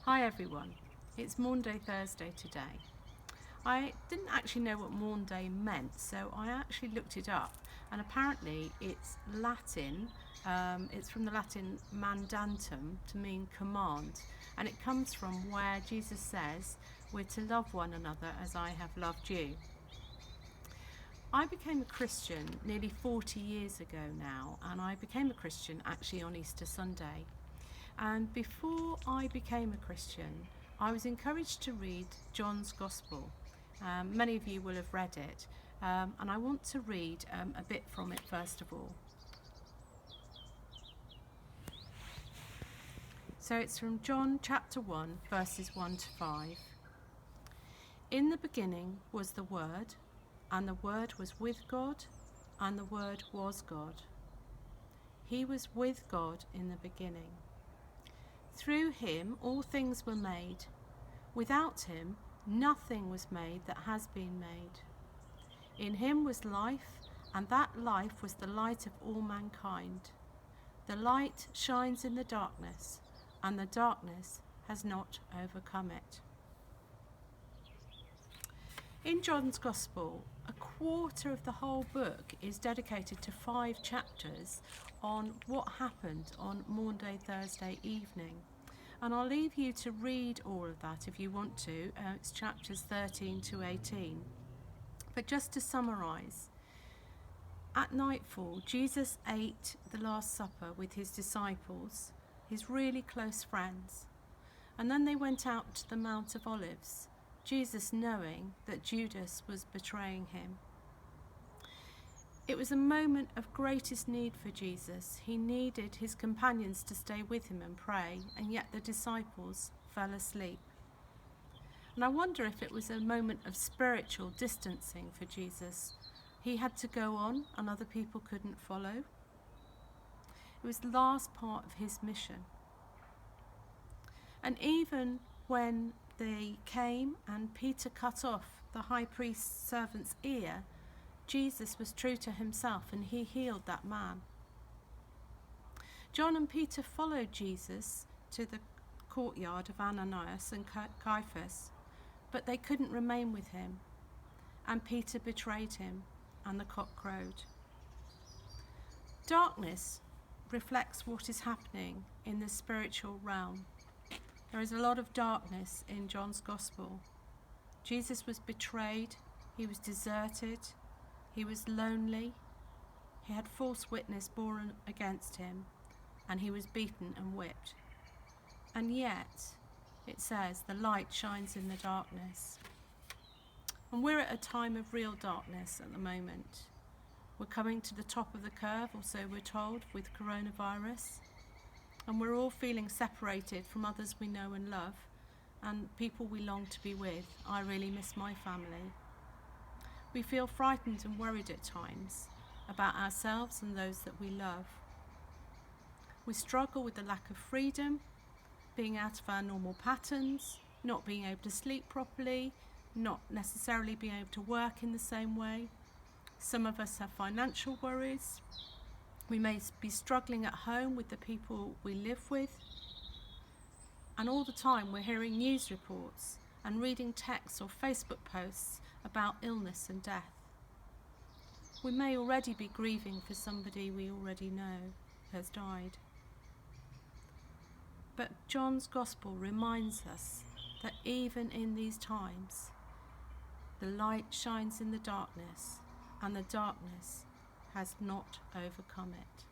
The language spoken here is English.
Hi everyone, it's Maundy Thursday today. I didn't actually know what Maundy meant, so I actually looked it up, and apparently it's Latin. It's from the Latin mandatum, to mean command, and it comes from where Jesus says we're to love one another as I have loved you. I became a Christian nearly 40 years ago now, and I became a Christian actually on Easter Sunday. And before I became a Christian, I was encouraged to read John's Gospel. Many of you will have read it, and I want to read a bit from it first of all. So it's from John chapter 1, verses 1 to 5. In the beginning was the Word, and the Word was with God, and the Word was God. He was with God in the beginning. Through him all things were made. Without him nothing was made that has been made. In him was life, and that life was the light of all mankind. The light shines in the darkness, and the darkness has not overcome it. In John's Gospel, a quarter of the whole book is dedicated to 5 chapters on what happened on Maundy Thursday evening. And I'll leave you to read all of that if you want to. It's chapters 13 to 18. But just to summarise, at nightfall, Jesus ate the Last Supper with his disciples, his really close friends. And then they went out to the Mount of Olives, Jesus knowing that Judas was betraying him. It was a moment of greatest need for Jesus. He needed his companions to stay with him and pray, and yet the disciples fell asleep. And I wonder if it was a moment of spiritual distancing for Jesus. He had to go on and other people couldn't follow. It was the last part of his mission. And even when they came and Peter cut off the high priest's servant's ear, Jesus was true to himself and he healed that man. John and Peter followed Jesus to the courtyard of Ananias and Caiaphas, but they couldn't remain with him, and Peter betrayed him, and the cock crowed. Darkness reflects what is happening in the spiritual realm. There is a lot of darkness in John's Gospel. Jesus was betrayed, he was deserted, he was lonely, he had false witness borne against him, and he was beaten and whipped. And yet, it says, the light shines in the darkness. And we're at a time of real darkness at the moment. We're coming to the top of the curve, or so we're told, with coronavirus. And we're all feeling separated from others we know and love, and people we long to be with. I really miss my family. We feel frightened and worried at times about ourselves and those that we love. We struggle with the lack of freedom, being out of our normal patterns, not being able to sleep properly, not necessarily being able to work in the same way. Some of us have financial worries. We may be struggling at home with the people we live with. And all the time we're hearing news reports and reading texts or Facebook posts about illness and death. We may already be grieving for somebody we already know has died. But John's Gospel reminds us that even in these times, the light shines in the darkness, and the darkness has not overcome it.